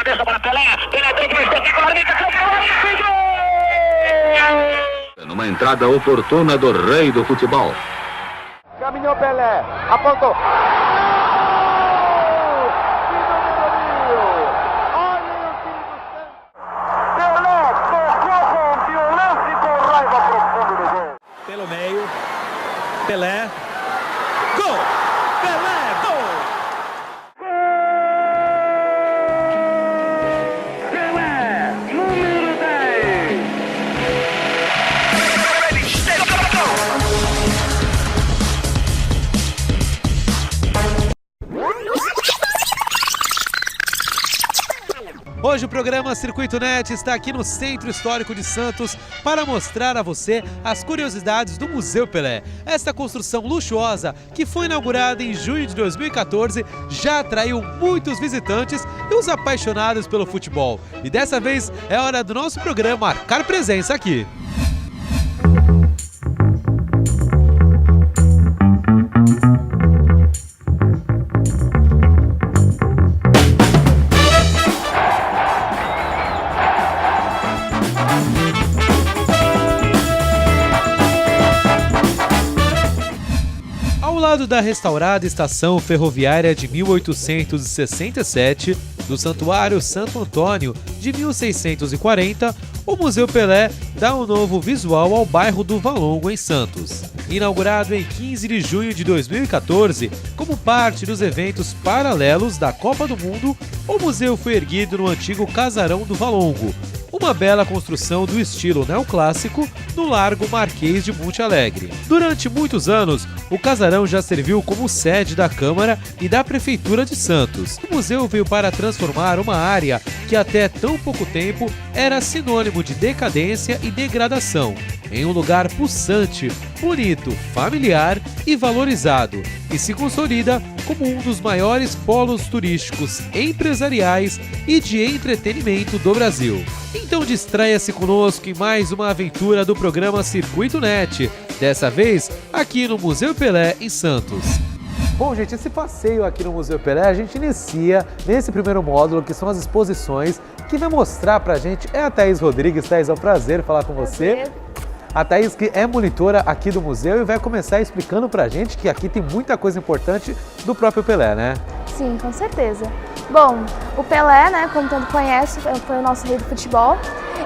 cabeça para Pelé. Pelé tem que espetacular. Numa entrada oportuna do rei do futebol. Caminhou Pelé, apontou. Pelo meio, Pelé, gol! Pelé, gol! Pelé, número 10. Hoje o programa Circuito Net está aqui no Centro Histórico de Santos para mostrar a você as curiosidades do Museu Pelé. Esta construção luxuosa, que foi inaugurada em junho de 2014, já atraiu muitos visitantes e os apaixonados pelo futebol. E dessa vez é hora do nosso programa marcar presença aqui. Ao lado da restaurada estação ferroviária de 1867, do Santuário Santo Antônio de 1640, o Museu Pelé dá um novo visual ao bairro do Valongo, em Santos. Inaugurado em 15 de junho de 2014, como parte dos eventos paralelos da Copa do Mundo, o museu foi erguido no antigo Casarão do Valongo, uma bela construção do estilo neoclássico no Largo Marquês de Monte Alegre. Durante muitos anos, o casarão já serviu como sede da Câmara e da Prefeitura de Santos. O museu veio para transformar uma área que até tão pouco tempo era sinônimo de decadência e degradação, em um lugar pulsante, bonito, familiar e valorizado, e se consolida como um dos maiores polos turísticos, empresariais e de entretenimento do Brasil. Então distraia-se conosco em mais uma aventura do programa Circuito Net, dessa vez aqui no Museu Pelé, em Santos. Bom, gente, esse passeio aqui no Museu Pelé a gente inicia nesse primeiro módulo, que são as exposições. Quem vai mostrar pra gente é a Thaís Rodrigues. Thaís, é um prazer falar com você. A Thaís, que é monitora aqui do museu, e vai começar explicando pra gente que aqui tem muita coisa importante do próprio Pelé, né? Sim, com certeza. Bom, o Pelé, né, como todo conhece, foi o nosso rei do futebol.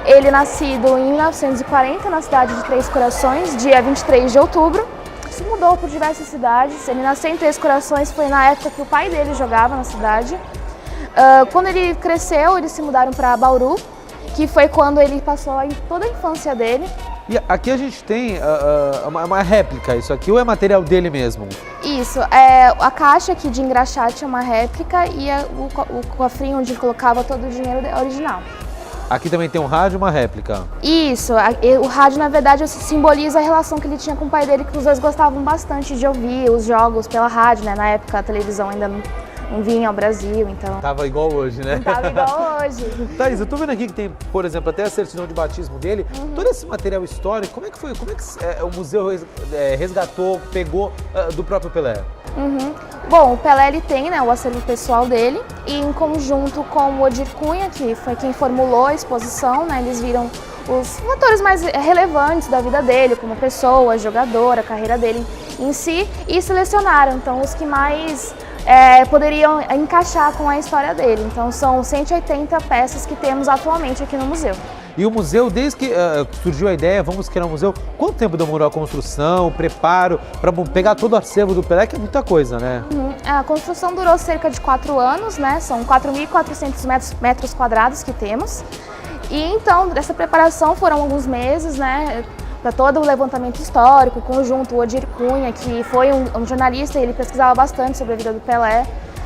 Ele nascido em 1940 na cidade de Três Corações, dia 23 de outubro. Se mudou por diversas cidades. Ele nasceu em Três Corações, foi na época que o pai dele jogava na cidade. Quando ele cresceu, eles se mudaram para Bauru, que foi quando ele passou toda a infância dele. E aqui a gente tem uma réplica, isso aqui, ou é material dele mesmo? Isso, a caixa aqui de engraxate é uma réplica e o cofrinho onde colocava todo o dinheiro é original. Aqui também tem um rádio e uma réplica. Isso, o rádio na verdade simboliza a relação que ele tinha com o pai dele, que os dois gostavam bastante de ouvir os jogos pela rádio, né? Na época a televisão ainda não vinha ao Brasil, então... Tava igual hoje, né? Tava igual hoje. Thaís, eu tô vendo aqui que tem, por exemplo, até a certidão de batismo dele. Todo esse material histórico, como é que foi? Como é que o museu resgatou, pegou do próprio Pelé? Bom, o Pelé ele tem, né, o acervo pessoal dele, e em conjunto com o Odir Cunha, que foi quem formulou a exposição, né, eles viram os fatores mais relevantes da vida dele, como pessoa, jogador, a carreira dele em si, e selecionaram, então, os que mais poderiam encaixar com a história dele. Então são 180 peças que temos atualmente aqui no museu. E o museu, desde que surgiu a ideia, vamos criar um museu, quanto tempo demorou a construção, o preparo, para pegar todo o acervo do Pelé, que é muita coisa, né? A construção durou cerca de 4 anos, né? São 4.400 metros quadrados que temos. E então, dessa preparação foram alguns meses, né? Para todo o levantamento histórico, conjunto, o Odir Cunha, que foi um jornalista e ele pesquisava bastante sobre a vida do Pelé.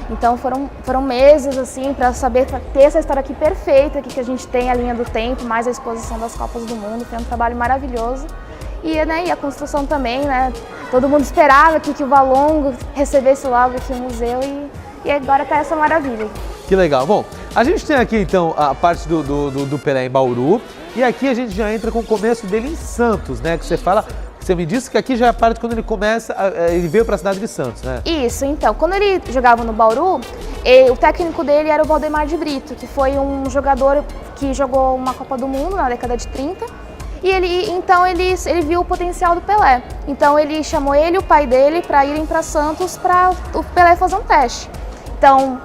Então foram meses assim para saber, pra ter essa história aqui perfeita, aqui que a gente tem a linha do tempo, mais a exposição das Copas do Mundo, foi um trabalho maravilhoso. E, né, e a construção também, né? Todo mundo esperava que o Valongo recebesse logo aqui o museu e agora está essa maravilha. Que legal. Bom, a gente tem aqui então a parte do Pelé em Bauru. E aqui a gente já entra com o começo dele em Santos, né? Que você fala, Você me disse que aqui já é a parte quando ele começa, ele veio para a cidade de Santos, né? Isso, então, quando ele jogava no Bauru, o técnico dele era o Valdemar de Brito, que foi um jogador que jogou uma Copa do Mundo na década de 30. E ele viu o potencial do Pelé. Então ele chamou ele e o pai dele para irem para Santos para o Pelé fazer um teste. Então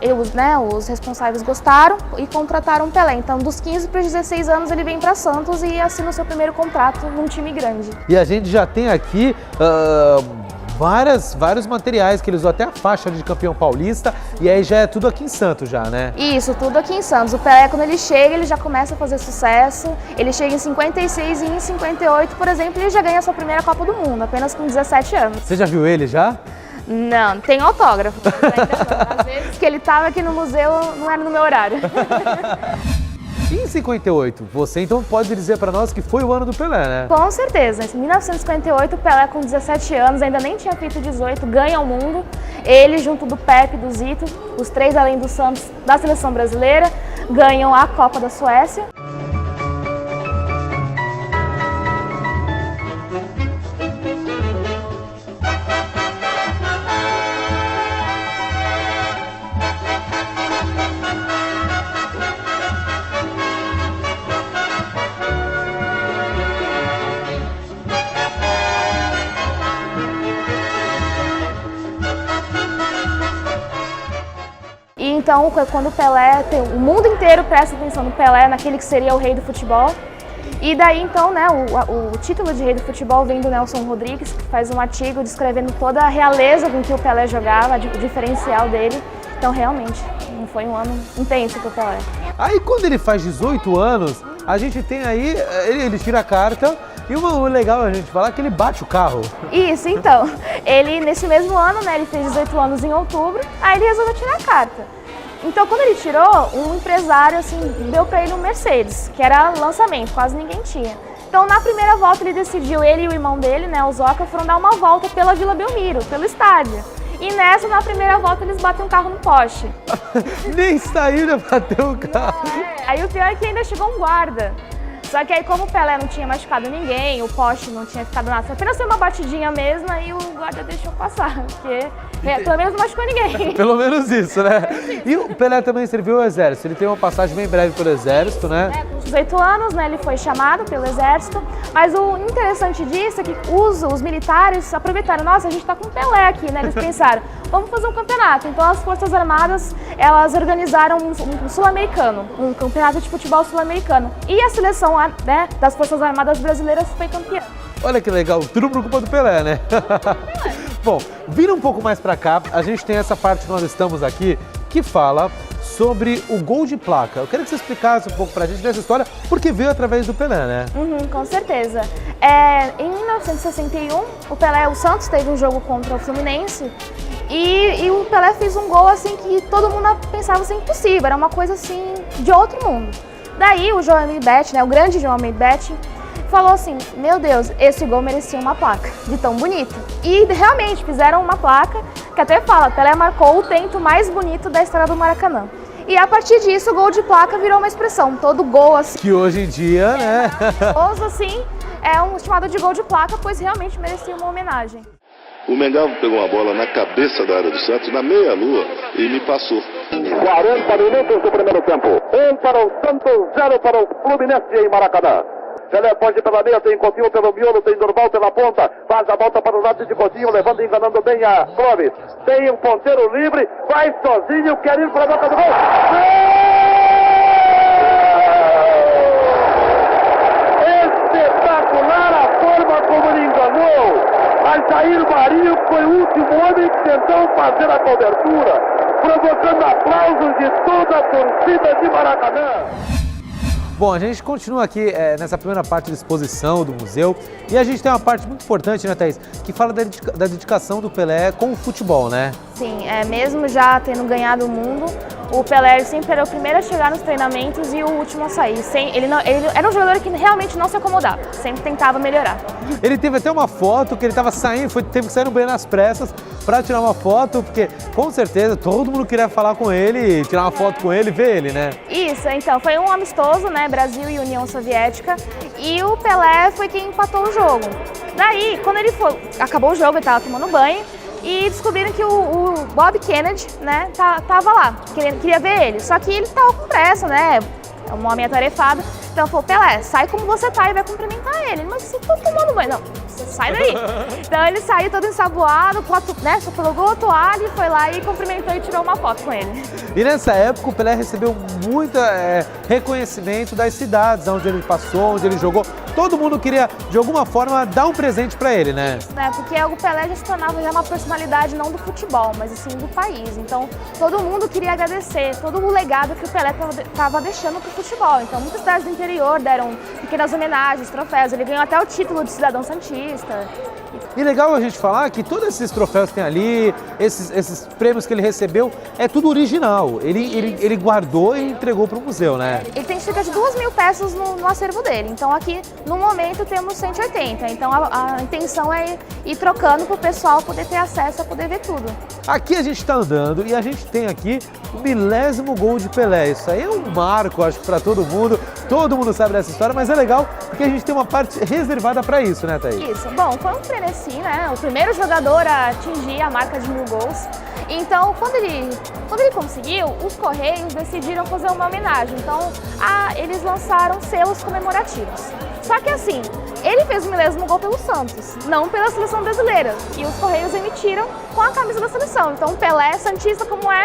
os responsáveis gostaram e contrataram o Pelé. Então dos 15 para os 16 anos ele vem para Santos e assina o seu primeiro contrato num time grande. E a gente já tem aqui vários materiais que ele usou, até a faixa de campeão paulista, e aí já é tudo aqui em Santos já, né? Isso, tudo aqui em Santos. O Pelé, quando ele chega, ele já começa a fazer sucesso. Ele chega em 56 e em 58, por exemplo, ele já ganha a sua primeira Copa do Mundo, apenas com 17 anos. Você já viu ele já? Não, tem autógrafo, mas ainda não. Às vezes que ele estava aqui no museu, não era no meu horário. E em 58, você então pode dizer para nós que foi o ano do Pelé, né? Com certeza. Em 1958, o Pelé, com 17 anos, ainda nem tinha feito 18, ganha o mundo. Ele, junto do Pepe, do Zito, os três, além do Santos, da seleção brasileira, ganham a Copa da Suécia. Então, quando o Pelé, o mundo inteiro presta atenção no Pelé, naquele que seria o rei do futebol. E daí, então, né, o título de rei do futebol vem do Nelson Rodrigues, que faz um artigo descrevendo toda a realeza com que o Pelé jogava, o diferencial dele. Então, realmente, foi um ano intenso para o Pelé. Aí, quando ele faz 18 anos, a gente tem aí, ele tira a carta. E o legal a gente falar é que ele bate o carro. Isso, então. Ele, nesse mesmo ano, né, ele fez 18 anos em outubro, aí ele resolveu tirar a carta. Então, quando ele tirou, um empresário, assim, deu pra ele um Mercedes, que era lançamento, quase ninguém tinha. Então, na primeira volta, ele decidiu, ele e o irmão dele, né, o Zoca, foram dar uma volta pela Vila Belmiro, pelo estádio. E nessa, na primeira volta, eles batem um carro no poste. Nem saíram pra bater o carro. Aí o pior é que ainda chegou um guarda. Só que aí, como o Pelé não tinha machucado ninguém, o poste não tinha ficado nada, apenas foi uma batidinha mesmo, aí o guarda deixou passar, porque pelo menos não machucou ninguém. Pelo menos isso, né? E o Pelé também serviu ao Exército, ele tem uma passagem bem breve pelo Exército, né? Com 18 anos, né, ele foi chamado pelo Exército, mas o interessante disso é que os militares aproveitaram, nossa, a gente tá com o Pelé aqui, né? Eles pensaram, vamos fazer um campeonato. Então as Forças Armadas, elas organizaram um sul-americano, um campeonato de futebol sul-americano. E a seleção, né, das Forças Armadas brasileiras foi campeã. Olha que legal, tudo por culpa do Pelé, né? Bom, vindo um pouco mais pra cá, a gente tem essa parte que nós estamos aqui, que fala sobre o gol de placa. Eu queria que você explicasse um pouco pra gente dessa história, porque veio através do Pelé, né? Com certeza. Em 1961, o Santos teve um jogo contra o Fluminense e o Pelé fez um gol assim que todo mundo pensava ser impossível, era uma coisa assim de outro mundo. Daí o João Betting, né, o grande João Betting, falou assim, meu Deus, esse gol merecia uma placa, de tão bonito. E realmente fizeram uma placa que até fala, Pelé marcou o tento mais bonito da história do Maracanã. E a partir disso, o gol de placa virou uma expressão, todo gol assim. Que hoje em dia, né? Assim, é chamado de gol de placa, pois realmente merecia uma homenagem. O Mengalvo pegou uma bola na cabeça da área do Santos, na meia-lua, e me passou. 40 minutos do primeiro tempo. 1 para o Santos, 0 para o Fluminense em Maracanã. Pelé pode pela meia, tem Coutinho pelo miolo, tem Durval pela ponta, faz a volta para o lado de Coutinho, levando e enganando bem a Clóvis. Tem um ponteiro livre, vai sozinho, quer ir para a boca do gol. Espetacular a forma como ele enganou. Mas Jair Marinho foi o último homem que tentou fazer a cobertura, provocando aplausos de toda a torcida de Maracanã. Bom, a gente continua aqui nessa primeira parte da exposição do museu e a gente tem uma parte muito importante, né, Thaís, que fala da dedicação do Pelé com o futebol, né? Sim, mesmo já tendo ganhado o mundo, O Pelé sempre era o primeiro a chegar nos treinamentos e o último a sair. Ele era um jogador que realmente não se acomodava, sempre tentava melhorar. Ele teve até uma foto que ele estava saindo, teve que sair no banheiro nas pressas para tirar uma foto, porque com certeza todo mundo queria falar com ele, tirar uma foto com ele e ver ele, né? Isso, então, foi um amistoso, né, Brasil e União Soviética, e o Pelé foi quem empatou o jogo. Daí, quando acabou o jogo, ele estava tomando banho, e descobriram que o Bob Kennedy, né, tava lá, queria ver ele. Só que ele tava com pressa, né, é um homem atarefado. Então falou, Pelé, sai como você tá e vai cumprimentar ele. Mas você tá tomando banho. Não, você sai daí. Então ele saiu todo ensaboado, né, só colocou a toalha e foi lá e cumprimentou e tirou uma foto com ele. E nessa época o Pelé recebeu muito reconhecimento das cidades onde ele passou, onde ele jogou. Todo mundo queria, de alguma forma, dar um presente para ele, né? Isso, né? Porque o Pelé já se tornava uma personalidade não do futebol, mas sim do país. Então, todo mundo queria agradecer todo o legado que o Pelé estava deixando para o futebol. Então, muitas cidades do interior deram pequenas homenagens, troféus. Ele ganhou até o título de cidadão santista. E legal a gente falar que todos esses troféus que tem ali, esses prêmios que ele recebeu, é tudo original. Ele guardou e entregou para o museu, né? Ele tem cerca de 2.000 peças no acervo dele. Então aqui, no momento, temos 180. Então a intenção é ir trocando para o pessoal poder ter acesso a poder ver tudo. Aqui a gente está andando e a gente tem aqui o 1000º gol de Pelé. Isso aí é um marco, acho que para todo mundo sabe dessa história, mas é legal porque a gente tem uma parte reservada para isso, né, Thaís? Isso, bom, foi um frenesi, né? O primeiro jogador a atingir a marca de 1000 gols. Então, quando ele conseguiu, os Correios decidiram fazer uma homenagem. Então, eles lançaram selos comemorativos. Só que assim, ele fez o 1000º gol pelo Santos, não pela seleção brasileira. E os Correios emitiram com a camisa da seleção. Então, Pelé, santista como é,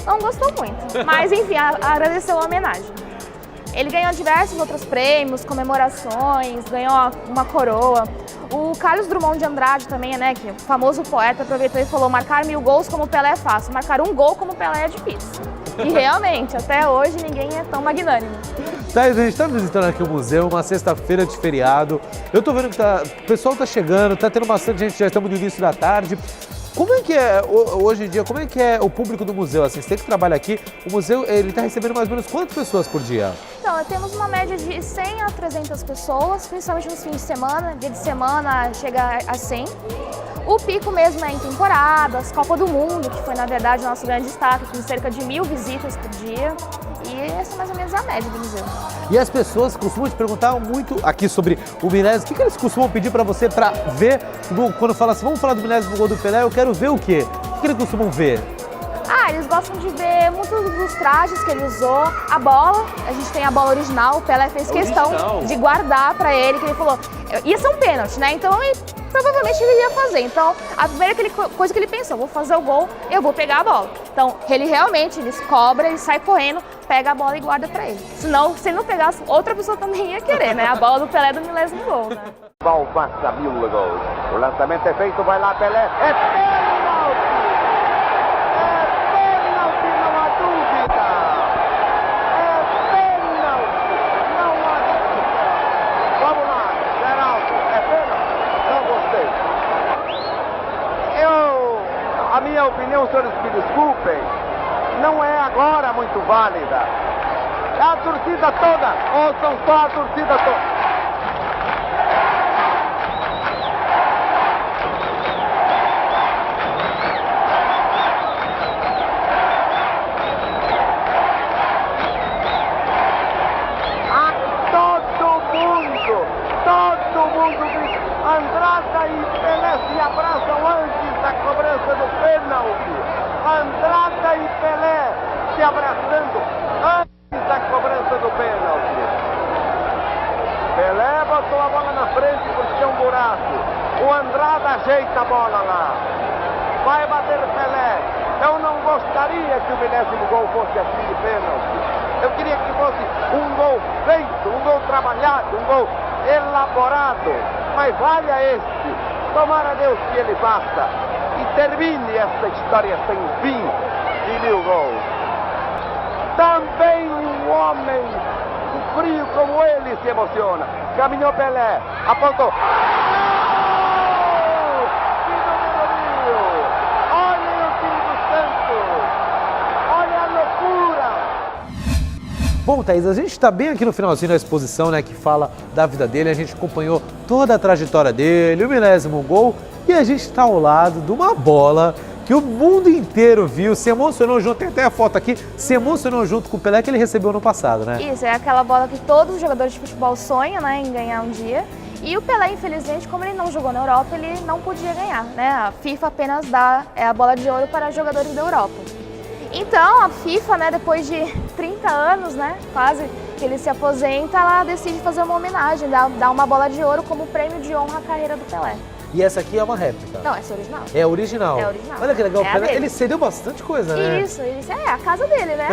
não gostou muito. Mas, enfim, agradeceu a homenagem. Ele ganhou diversos outros prêmios, comemorações, ganhou uma coroa. O Carlos Drummond de Andrade também, né, que é o famoso poeta, aproveitou e falou: marcar 1000 gols como Pelé é fácil, marcar um gol como Pelé é difícil. E realmente, até hoje, ninguém é tão magnânimo. Thaís, a gente está visitando aqui o museu, uma sexta-feira de feriado. Eu tô vendo que o pessoal tá chegando, tá tendo bastante gente, já estamos no início da tarde. Como é que é, hoje em dia, como é que é o público do museu? Assim, você que trabalha aqui, o museu, ele está recebendo mais ou menos quantas pessoas por dia? Então, temos uma média de 100 a 300 pessoas, principalmente nos fins de semana. Dia de semana chega a 100. O pico mesmo é em temporadas, Copa do Mundo, que foi, na verdade, o nosso grande destaque, com cerca de 1000 visitas por dia. E essa é mais ou menos a média do museu. E as pessoas costumam te perguntar muito aqui sobre o 1000º. O que eles costumam pedir para você para ver? Quando fala assim, vamos falar do 1000º gol do Pelé, eu quero ver o quê? O que eles costumam ver? Eles gostam de ver muitos dos trajes que ele usou, a bola, a gente tem a bola original, o Pelé fez questão de guardar para ele, que ele falou, ia ser um pênalti, né? Então, provavelmente ele ia fazer. Então, a primeira coisa que ele pensou, vou fazer o gol, eu vou pegar a bola. Então, ele cobra, ele sai correndo, pega a bola e guarda para ele. Senão, se ele não pegasse, outra pessoa também ia querer, né? A bola do Pelé do 1000º gol, né? Passa 1000 gols. O lançamento é feito, vai lá Pelé. É pênalti! Não há dúvida! É pênalti! Não há dúvida! Vamos lá, Geraldo, é pênalti? Não gostei. A minha opinião, senhores, me desculpem, não é agora muito válida. A torcida toda, ouçam só a torcida toda. Todo mundo grita. Andrada e Pelé se abraçam antes da cobrança do pênalti. Andrada e Pelé se abraçando antes da cobrança do pênalti. Pelé botou a bola na frente porque tinha um buraco. O Andrada ajeita a bola lá. Vai bater Pelé. Eu não gostaria que o 10º gol fosse assim de pênalti. Eu queria que fosse um gol feito, um gol trabalhado, um gol elaborado, mas valha este. Tomara a Deus que ele faça e termine esta história sem fim de 1000 gols. Também um homem frio como ele se emociona. Caminhou Pelé, apontou. Que número 1000! Olhem o time do Santos! Olha a loucura! Bom, Thaís, a gente está bem aqui no finalzinho da exposição, né, que fala da vida dele, a gente acompanhou toda a trajetória dele, o 10º gol, e a gente está ao lado de uma bola que o mundo inteiro viu, se emocionou junto, tem até a foto aqui, se emocionou junto com o Pelé que ele recebeu no passado, né? Isso, é aquela bola que todos os jogadores de futebol sonham, né, em ganhar um dia. E o Pelé, infelizmente, como ele não jogou na Europa, ele não podia ganhar, né? A FIFA apenas dá a bola de ouro para jogadores da Europa. Então, a FIFA, né, depois de 30 anos, né, quase que ele se aposenta, ela decide fazer uma homenagem, dar uma bola de ouro como prêmio de honra à carreira do Pelé. E essa aqui é uma réplica? Não, essa é original. É original? É original. Olha que legal, É o Pelé, ele cedeu bastante coisa, né? Isso, é a casa dele, né?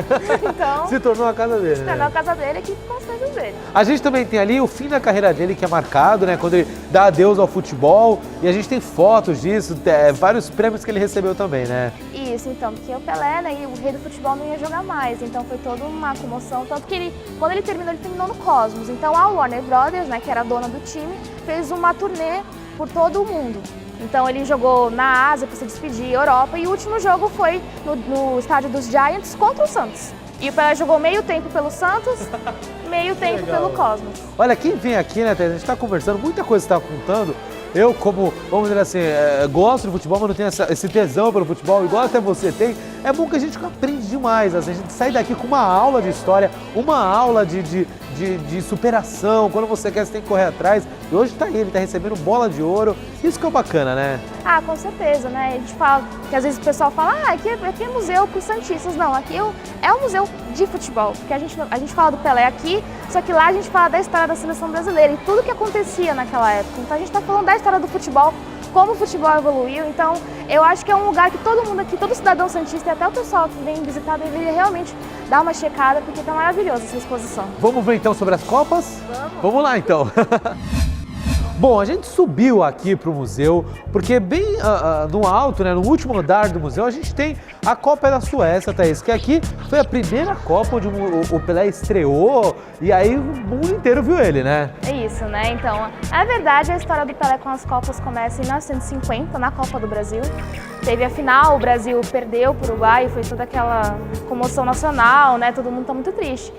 Então, Se tornou a casa dele, se né? tornou a casa dele, que com as coisas dele. A gente também tem ali o fim da carreira dele que é marcado, né? Quando ele dá adeus ao futebol, e a gente tem fotos disso, vários prêmios que ele recebeu também, né? Isso, então, porque o Pelé, né, e o rei do futebol não ia jogar mais, então foi toda uma comoção, tanto que quando ele terminou no Cosmos. Então a Warner Brothers, né, que era a dona do time, fez uma turnê por todo o mundo. Então ele jogou na Ásia para se despedir, Europa, e o último jogo foi no estádio dos Giants contra o Santos. E o Pelé jogou meio tempo pelo Santos, meio tempo pelo Cosmos. Olha, quem vem aqui, né, Thaís, a gente está conversando, muita coisa está contando. Eu, como, vamos dizer assim, gosto de futebol, mas não tenho esse tesão pelo futebol, igual até você tem, é bom que a gente aprende demais. Assim, a gente sai daqui com uma aula de história, uma aula de superação. Quando você quer, você tem que correr atrás. E hoje está aí, ele está recebendo bola de ouro. Isso que é bacana, né? Ah, com certeza, né? A gente fala, que às vezes o pessoal fala, aqui é museu para os santistas. Não, aqui é um museu de futebol, porque a gente fala do Pelé aqui, só que lá a gente fala da história da seleção brasileira e tudo que acontecia naquela época. Então a gente está falando da história do futebol, como o futebol evoluiu. Então eu acho que é um lugar que todo mundo aqui, todo cidadão santista e até o pessoal que vem visitar deveria realmente dar uma checada, porque tá maravilhosa essa exposição. Vamos ver então sobre as Copas? Vamos lá então. Bom, a gente subiu aqui para o museu, porque bem no alto, né, no último andar do museu, a gente tem a Copa da Suécia, Thaís, que aqui foi a primeira Copa onde o Pelé estreou, e aí o mundo inteiro viu ele, né? É isso, né? Então, na verdade, a história do Pelé com as Copas começa em 1950, na Copa do Brasil. Teve a final, o Brasil perdeu para o Uruguai, foi toda aquela comoção nacional, né? Todo mundo tá muito triste.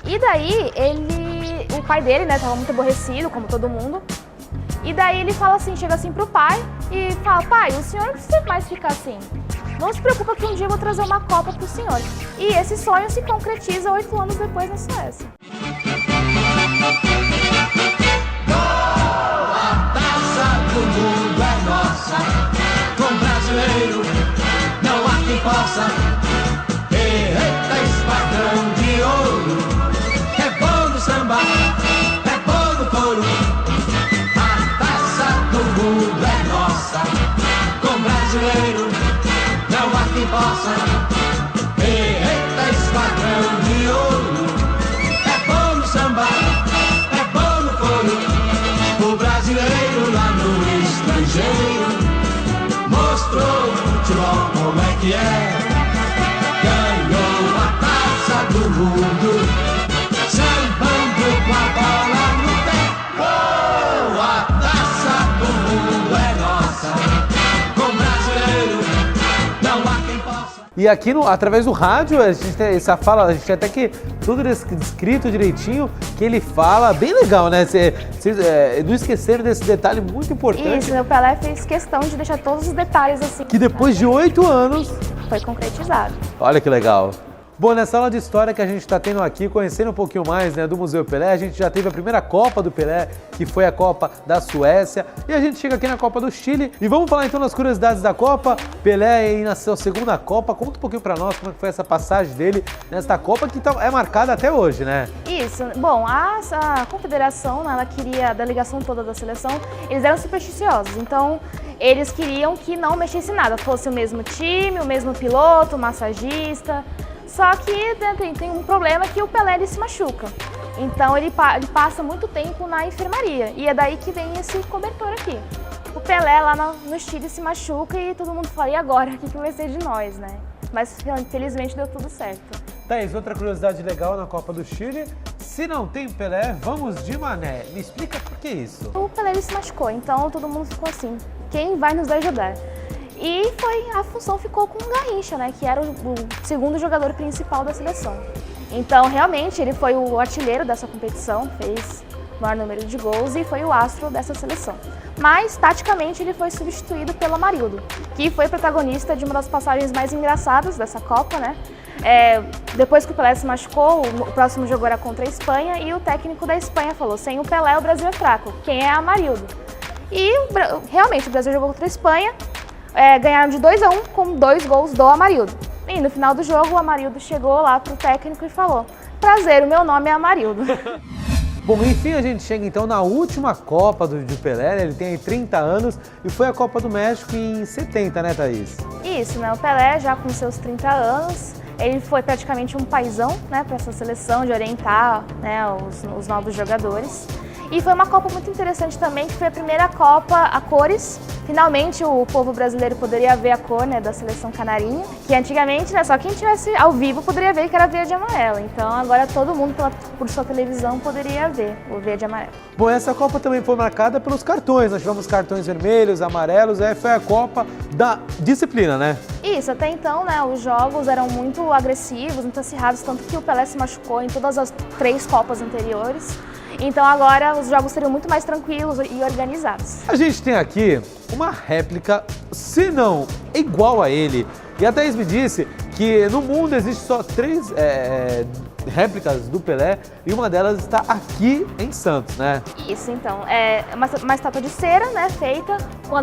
E daí, o pai dele, né, tava muito aborrecido, como todo mundo. E daí ele fala assim, chega assim pro pai e fala, pai, o senhor não precisa mais ficar assim. Não se preocupa que um dia eu vou trazer uma Copa pro senhor. E esse sonho se concretiza 8 anos depois na Suécia. A taça do mundo é nossa, com brasileiro não há quem possa. Eita, esquadrão de ouro, é bom no samba, é bom no couro. A taça do mundo é nossa, com brasileiro não há quem possa. Eita, esquadrão de ouro, é bom no samba, é bom no couro. O brasileiro lá no estrangeiro mostrou o futebol como é que é. Ganhou a taça do mundo, sambando com a bola no pé. Oh, a taça do mundo é nossa, com brasileiro não há quem possa. E aqui, através do rádio, a gente tem essa fala, a gente tem até que tudo escrito direitinho, que ele fala, bem legal, né? Não esqueceram desse detalhe muito importante. Isso, o Pelé fez questão de deixar todos os detalhes assim. Que depois de 8 anos... foi concretizado. Olha que legal. Bom, nessa aula de história que a gente está tendo aqui, conhecendo um pouquinho mais, né, do Museu Pelé, a gente já teve a primeira Copa do Pelé, que foi a Copa da Suécia, e a gente chega aqui na Copa do Chile. E vamos falar então das curiosidades da Copa. Pelé aí na sua segunda Copa, conta um pouquinho para nós como foi essa passagem dele nesta Copa que é marcada até hoje, né? Isso. Bom, a confederação, ela queria, a delegação toda da seleção, eles eram supersticiosos, então eles queriam que não mexesse nada, fosse o mesmo time, o mesmo piloto, o massagista. Só que tem um problema que o Pelé ele se machuca, então ele passa muito tempo na enfermaria e é daí que vem esse cobertor aqui. O Pelé lá no Chile se machuca e todo mundo fala, e agora? O que vai ser de nós, né? Mas felizmente deu tudo certo. Thaís, outra curiosidade legal na Copa do Chile, se não tem Pelé, vamos de Mané. Me explica por que isso? O Pelé ele se machucou, então todo mundo ficou assim, quem vai nos ajudar? E a função ficou com o Garrincha, né, que era o segundo jogador principal da seleção. Então, realmente, ele foi o artilheiro dessa competição, fez o maior número de gols e foi o astro dessa seleção. Mas, taticamente, ele foi substituído pelo Amarildo, que foi protagonista de uma das passagens mais engraçadas dessa Copa, né? Depois que o Pelé se machucou, o próximo jogo era contra a Espanha e o técnico da Espanha falou, sem o Pelé o Brasil é fraco, quem é Amarildo? E, realmente, o Brasil jogou contra a Espanha, ganharam de 2-1 com 2 gols do Amarildo. E no final do jogo, o Amarildo chegou lá pro técnico e falou, prazer, o meu nome é Amarildo. Bom, enfim, a gente chega então na última Copa de Pelé, ele tem 30 anos e foi a Copa do México em 70, né, Thaís? Isso, né, o Pelé já com seus 30 anos, ele foi praticamente um paizão, né, para essa seleção de orientar, né, os novos jogadores. E foi uma Copa muito interessante também, que foi a primeira Copa a cores. Finalmente o povo brasileiro poderia ver a cor, né, da seleção canarinho, que antigamente, né, só quem estivesse ao vivo poderia ver que era verde e amarelo. Então agora todo mundo por sua televisão poderia ver o verde e amarelo. Bom, essa Copa também foi marcada pelos cartões. Nós tivemos cartões vermelhos, amarelos, foi a Copa da disciplina, né? Isso, até então, né, os jogos eram muito agressivos, muito acirrados, tanto que o Pelé se machucou em todas as 3 Copas anteriores. Então agora os jogos seriam muito mais tranquilos e organizados. A gente tem aqui uma réplica, se não igual a ele. E a Thaís me disse que no mundo existe só 3 réplicas do Pelé e uma delas está aqui em Santos, né? Isso, então. É uma estátua de cera, né, feita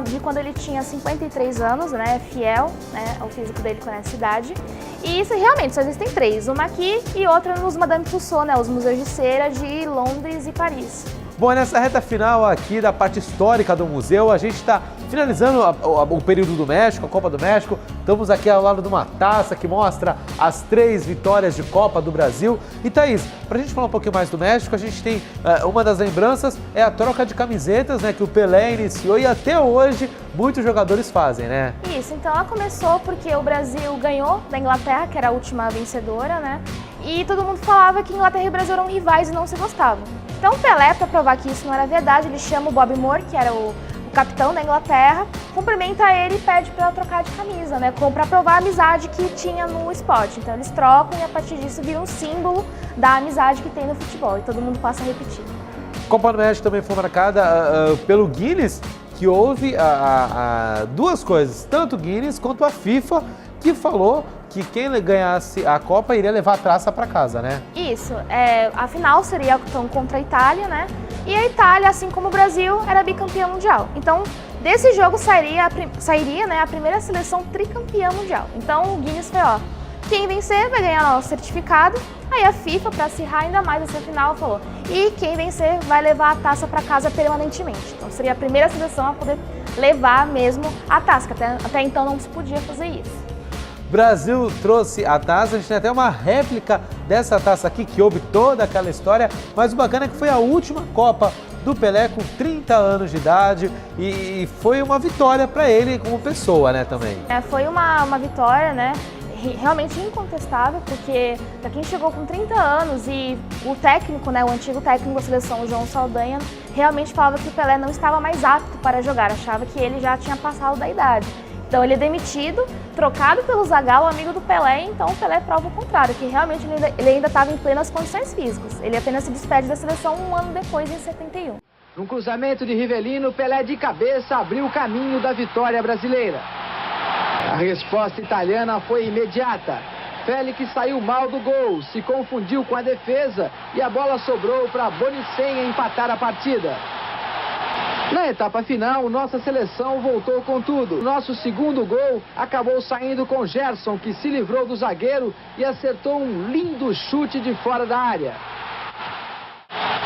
de quando ele tinha 53 anos, né, fiel, né, ao físico dele com essa idade. E isso realmente só existem 3, uma aqui e outra nos Madame Tussauds, né, os museus de cera de Londres e Paris. Bom, nessa reta final aqui da parte histórica do museu, a gente está finalizando o período do México, a Copa do México. Estamos aqui ao lado de uma taça que mostra as 3 vitórias de Copa do Brasil. E Thaís, para a gente falar um pouquinho mais do México, a gente tem uma das lembranças, é a troca de camisetas, né, que o Pelé iniciou e até hoje muitos jogadores fazem, né? Isso, então ela começou porque o Brasil ganhou da Inglaterra, que era a última vencedora, né? E todo mundo falava que Inglaterra e Brasil eram rivais e não se gostavam. Então o Pelé, para provar que isso não era verdade, ele chama o Bob Moore, que era o capitão da Inglaterra, cumprimenta ele e pede para ela trocar de camisa, né, para provar a amizade que tinha no esporte. Então eles trocam e a partir disso vira um símbolo da amizade que tem no futebol e todo mundo passa a repetir. A Copa do México também foi marcada pelo Guinness, que houve 2 coisas, tanto o Guinness quanto a FIFA, que falou que quem ganhasse a Copa iria levar a taça para casa, né? Isso, a final seria então contra a Itália, né? E a Itália, assim como o Brasil, era bicampeã mundial. Então, desse jogo sairia né, a primeira seleção tricampeã mundial. Então, o Guinness foi, ó, quem vencer vai ganhar o certificado. Aí a FIFA, para acirrar ainda mais essa final, falou, e quem vencer vai levar a taça para casa permanentemente. Então, seria a primeira seleção a poder levar mesmo a taça, que até então não se podia fazer isso. Brasil trouxe a taça, a gente tem até uma réplica dessa taça aqui que houve toda aquela história, mas o bacana é que foi a última Copa do Pelé com 30 anos de idade e foi uma vitória para ele como pessoa, né, também. Foi uma vitória, né, realmente incontestável, porque para quem chegou com 30 anos e o técnico, né, o antigo técnico da seleção, o João Saldanha, realmente falava que o Pelé não estava mais apto para jogar, achava que ele já tinha passado da idade. Então ele é demitido, trocado pelo Zagallo, amigo do Pelé, então o Pelé prova o contrário, que realmente ele ainda estava em plenas condições físicas. Ele apenas se despede da seleção um ano depois, em 71. Num cruzamento de Rivelino, Pelé de cabeça abriu o caminho da vitória brasileira. A resposta italiana foi imediata. Félix saiu mal do gol, se confundiu com a defesa e a bola sobrou para Bonicenha empatar a partida. Na etapa final, nossa seleção voltou com tudo. Nosso segundo gol acabou saindo com Gerson, que se livrou do zagueiro e acertou um lindo chute de fora da área.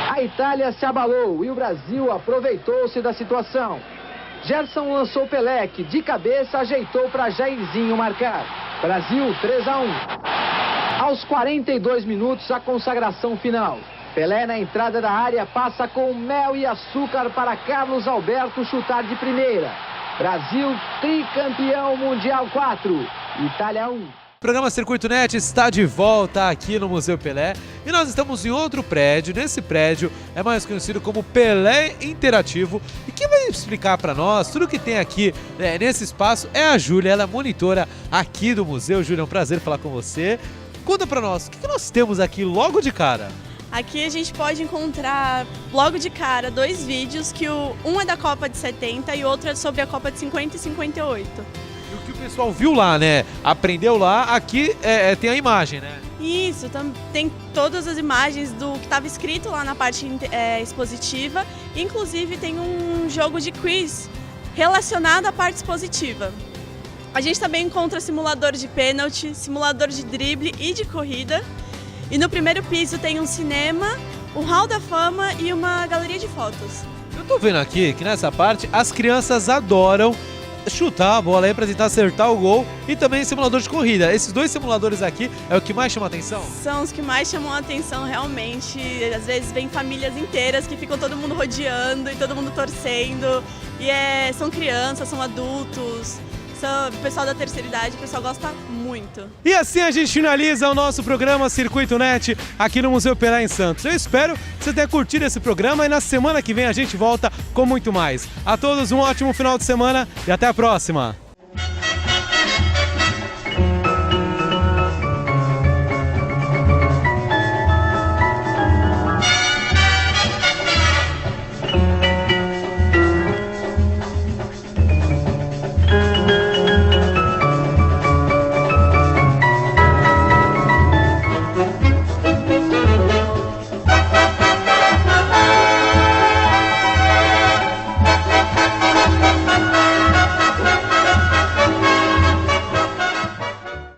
A Itália se abalou e o Brasil aproveitou-se da situação. Gerson lançou Pelé, que de cabeça ajeitou para Jairzinho marcar. Brasil 3-1. Aos 42 minutos, a consagração final. Pelé na entrada da área passa com mel e açúcar para Carlos Alberto chutar de primeira. Brasil tricampeão mundial 4, Itália 1. O programa Circuito Net está de volta aqui no Museu Pelé e nós estamos em outro prédio. Nesse prédio é mais conhecido como Pelé Interativo e quem vai explicar para nós tudo que tem aqui nesse espaço é a Júlia, ela é monitora aqui do museu. Júlia, é um prazer falar com você. Conta para nós, o que nós temos aqui logo de cara? Aqui a gente pode encontrar logo de cara 2 vídeos, que um é da Copa de 70 e o outro é sobre a Copa de 50 e 58. E o que o pessoal viu lá, né? Aprendeu lá, aqui tem a imagem, né? Isso, tem todas as imagens do que estava escrito lá na parte expositiva. Inclusive tem um jogo de quiz relacionado à parte expositiva. A gente também encontra simulador de pênalti, simulador de drible e de corrida. E no primeiro piso tem um cinema, o Hall da Fama e uma galeria de fotos. Eu tô vendo aqui que nessa parte as crianças adoram chutar a bola aí pra tentar acertar o gol e também simulador de corrida. Esses 2 simuladores aqui é o que mais chama a atenção? São os que mais chamam a atenção realmente. Às vezes vem famílias inteiras que ficam todo mundo rodeando e todo mundo torcendo. E são crianças, são adultos. O pessoal da terceira idade, o pessoal gosta muito. E assim a gente finaliza o nosso programa Circuito Net aqui no Museu Pelé em Santos. Eu espero que você tenha curtido esse programa e na semana que vem a gente volta com muito mais. A todos um ótimo final de semana e até a próxima!